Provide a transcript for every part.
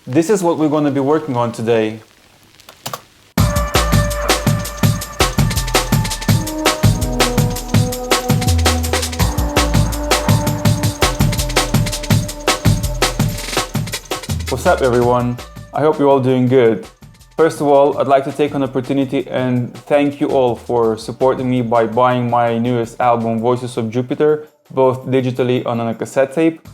This is what we're going to be working on today. What's up everyone? I hope you're all doing good. First of all, I'd like to take an opportunity and thank you all for supporting me by buying my newest album, Voices of Jupiter, both digitally and on a cassette tape.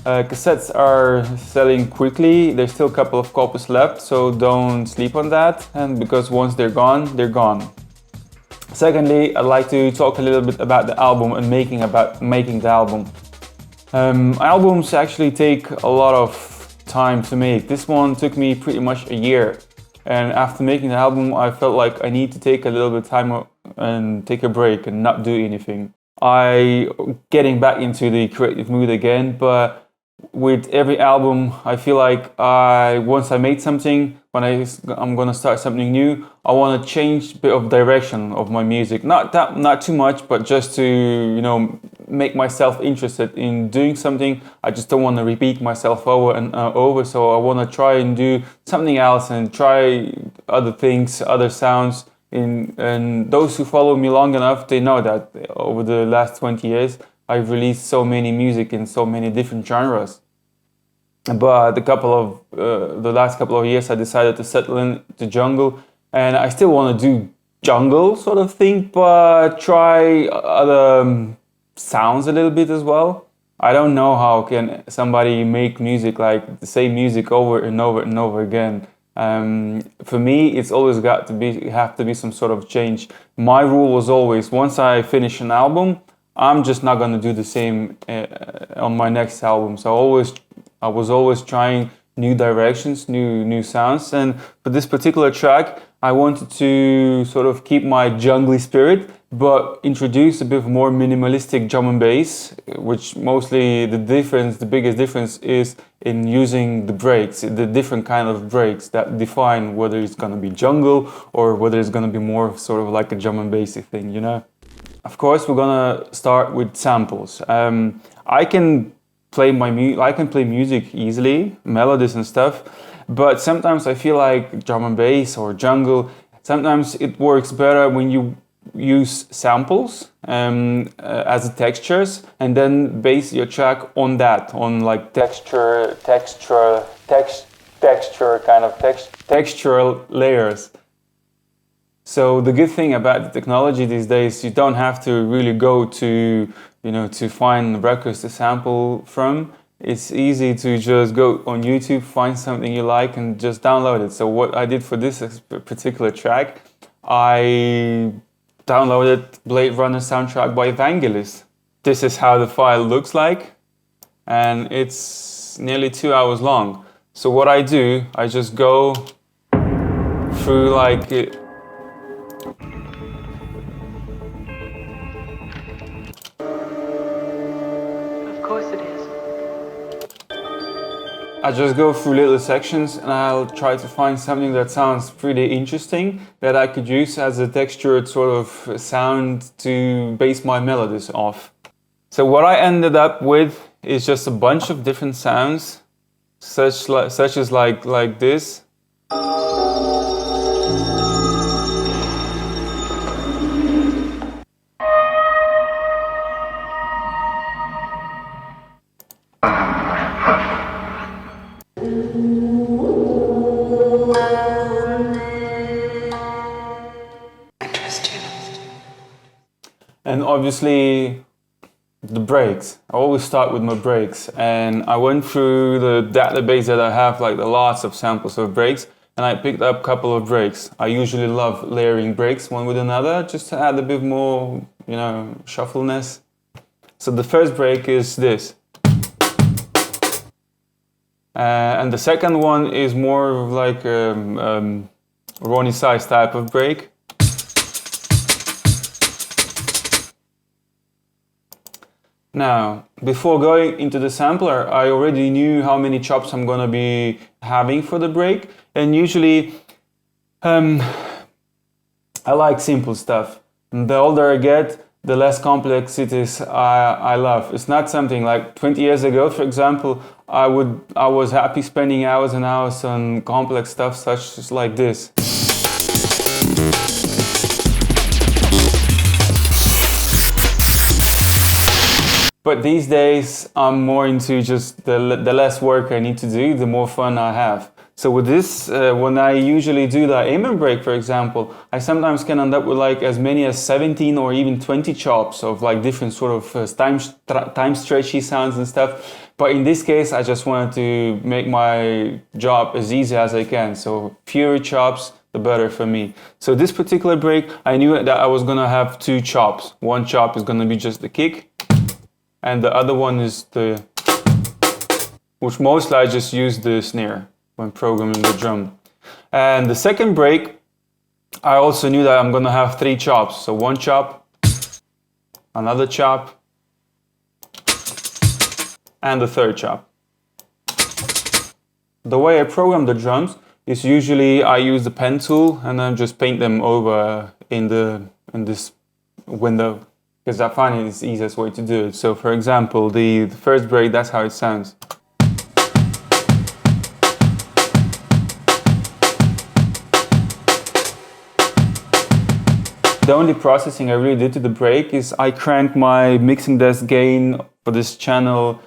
Cassettes are selling quickly, there's still a couple of copies left, so don't sleep on that, and because once they're gone, they're gone. Secondly, I'd like to talk a little bit about the album and making the album. Albums actually take a lot of time to make. This one took me pretty much a year. And after making the album, I felt like I need to take a little bit of time and take a break and not do anything. Getting back into the creative mood again, but with every album, I feel like once I made something, when I'm gonna start something new, I want to change a bit of direction of my music. Not too much, but just to make myself interested in doing something. I just don't want to repeat myself over and over. So I want to try and do something else and try other things, other sounds. And those who follow me long enough, they know that over the last 20 years, I've released so many music in so many different genres. But the last couple of years, I decided to settle into jungle, and I still want to do jungle sort of thing, but try other sounds a little bit as well. I don't know how can somebody make music like the same music over and over and over again. For me, it's always have to be some sort of change. My rule was always, once I finish an album, I'm just not gonna do the same on my next album. So I was always trying new directions, new sounds. And for this particular track, I wanted to sort of keep my jungly spirit, but introduce a bit more minimalistic drum and bass, which mostly the biggest difference is in using the breaks, the different kind of breaks that define whether it's gonna be jungle or whether it's gonna be more sort of like a drum and bassy thing, Of course, we're gonna start with samples. I can play music easily, melodies and stuff, but sometimes I feel like drum and bass or jungle, sometimes it works better when you use samples as textures and then base your track on that, on like textural layers. So the good thing about the technology these days, you don't have to really go to find records to sample from. It's easy to just go on YouTube, find something you like and just download it. So what I did for this particular track, I downloaded Blade Runner soundtrack by Vangelis. This is how the file looks like, and it's nearly 2 hours long. So what I do, I just go through like I just go through little sections and I'll try to find something that sounds pretty interesting that I could use as a textured sort of sound to base my melodies off. So what I ended up with is just a bunch of different sounds, such as like this. And obviously the breaks. I always start with my breaks, and I went through the database that I have, like lots of samples of breaks, and I picked up a couple of breaks. I usually love layering breaks one with another just to add a bit more, shuffleness. So the first break is this. And the second one is more of like Ronnie Size type of break. Now, before going into the sampler, I already knew how many chops I'm gonna be having for the break, and usually I like simple stuff. And the older I get, the less complex it is, I love. It's not something like 20 years ago, for example, I was happy spending hours and hours on complex stuff such as like this. But these days, I'm more into just the less work I need to do, the more fun I have. So with this, when I usually do the amen break, for example, I sometimes can end up with like as many as 17 or even 20 chops of like different sort of time stretchy sounds and stuff. But in this case, I just wanted to make my job as easy as I can. So fewer chops, the better for me. So this particular break, I knew that I was gonna have two chops. One chop is gonna be just the kick, and the other one is the, which mostly I just use the snare when programming the drum. And the second break, I also knew that I'm gonna have three chops. So one chop, another chop, and the third chop. The way I program the drums is usually I use the pen tool and then just paint them over in this window, because I find it's the easiest way to do it. So for example, the first break, that's how it sounds. The only processing I really did to the break is I cranked my mixing desk gain for this channel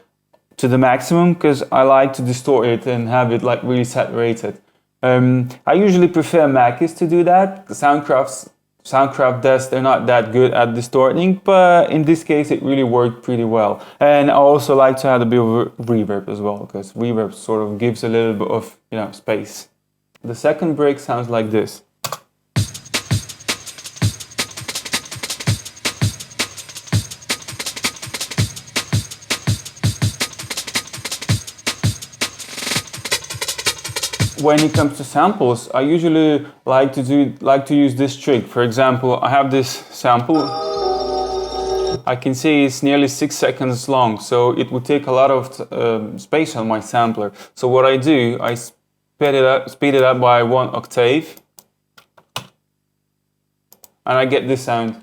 to the maximum, because I like to distort it and have it like really saturated. I usually prefer Mac's to do that. The Soundcraft desks, they're not that good at distorting, but in this case it really worked pretty well. And I also like to add a bit of reverb as well, because reverb sort of gives a little bit of, you know, space. The second break sounds like this. When it comes to samples, I usually like to use this trick. For example, I have this sample. I can see it's nearly 6 seconds long, so it would take a lot of space on my sampler. So what I do, I speed it up by 1 octave, and I get this sound.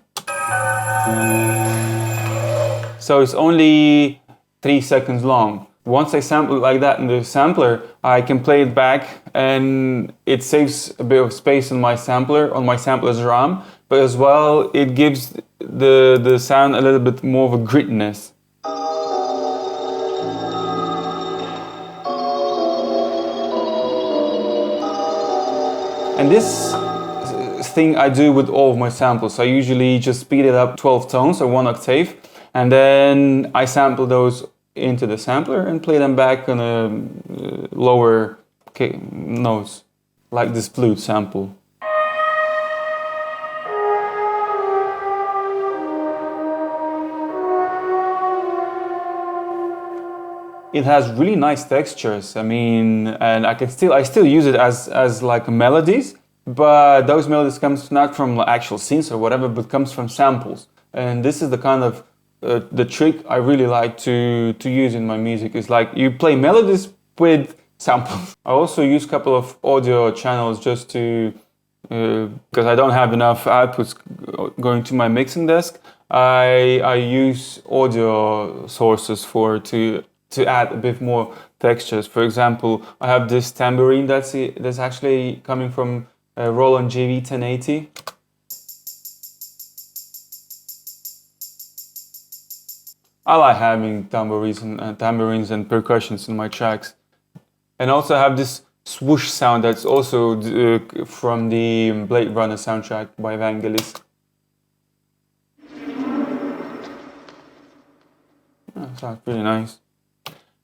So it's only 3 seconds long. Once I sample it like that in the sampler, I can play it back and it saves a bit of space on my sampler, on my sampler's RAM, but as well it gives the sound a little bit more of a grittiness. And this thing I do with all of my samples. I usually just speed it up 12 tones or 1 octave, and then I sample those into the sampler and play them back on a lower notes, like this flute sample. It has really nice textures. I mean, and I still use it as like melodies, but those melodies comes not from actual synths or whatever, but comes from samples. And this is the kind of the trick I really like to use in my music. Is like you play melodies with samples. I also use a couple of audio channels just to, because I don't have enough outputs going to my mixing desk. I use audio sources to add a bit more textures. For example, I have this tambourine that's actually coming from Roland JV 1080. I like having tambourines and percussions in my tracks. And also I have this swoosh sound that's also from the Blade Runner soundtrack by Vangelis. That sounds pretty nice.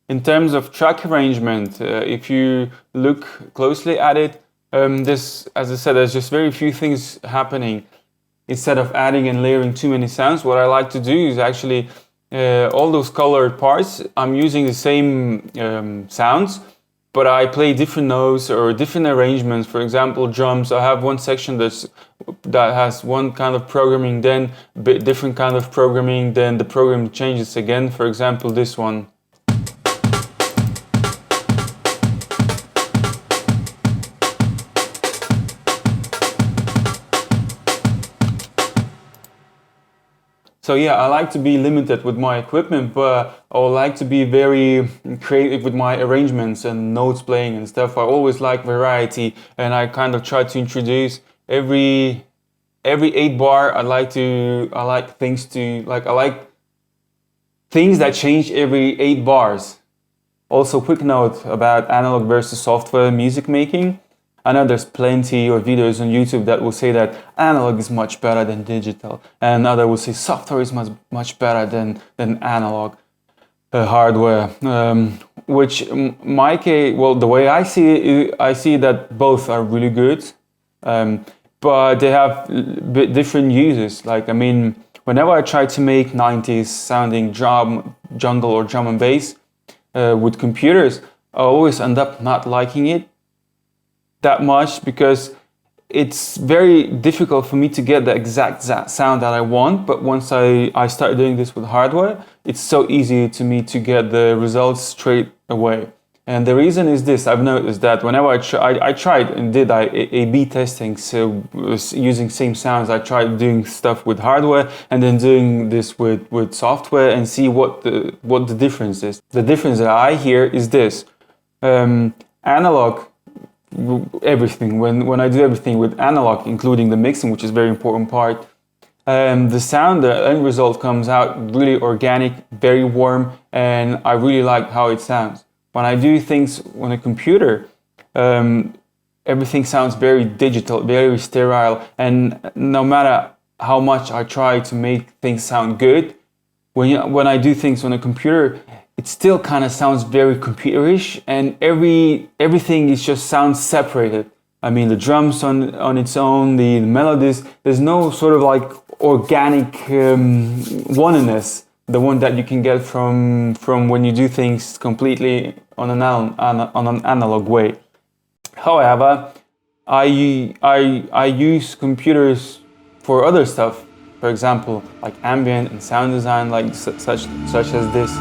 In terms of track arrangement, if you look closely at it, as I said, there's just very few things happening. Instead of adding and layering too many sounds, what I like to do is actually all those colored parts, I'm using the same sounds, but I play different notes or different arrangements. For example, drums, I have one section that has one kind of programming, then a bit different kind of programming, then the program changes again. For example, this one. So yeah, I like to be limited with my equipment, but I would like to be very creative with my arrangements and notes playing and stuff. I always like variety, and I kind of try to introduce every 8 bar. I like things that change every 8 bars. Also, quick note about analog versus software music making. I know there's plenty of videos on YouTube that will say that analog is much better than digital, and other will say software is much better than analog hardware. Which my case, well, the way I see it, I see that both are really good, but they have bit different uses. Like, I mean, whenever I try to make 90s sounding jungle or drum and bass with computers, I always end up not liking it that much, because it's very difficult for me to get the exact sound that I want. But once I start doing this with hardware, it's so easy to me to get the results straight away. And the reason is this: I've noticed that whenever I tried and did A/B testing, so using same sounds, I tried doing stuff with hardware and then doing this with software and see what the difference is. The difference that I hear is this: analog. Everything, when I do everything with analog, including the mixing, which is a very important part, the sound, the end result comes out really organic, very warm, and I really like how it sounds. When I do things on a computer, everything sounds very digital, very sterile, and no matter how much I try to make things sound good, when I do things on a computer, it still kind of sounds very computerish, and everything is just sounds separated. I mean, the drums on its own, the melodies, there's no sort of like organic oneness, the one that you can get from when you do things completely on an analog way. However, I use computers for other stuff, for example, like ambient and sound design, like such as this.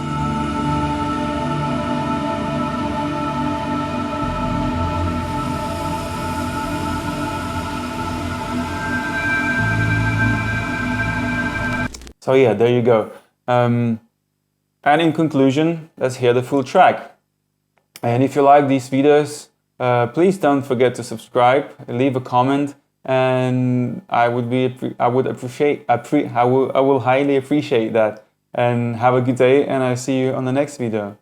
So yeah, there you go. And in conclusion, let's hear the full track. And if you like these videos, please don't forget to subscribe, leave a comment, and I will highly appreciate that. And have a good day, and I'll see you on the next video.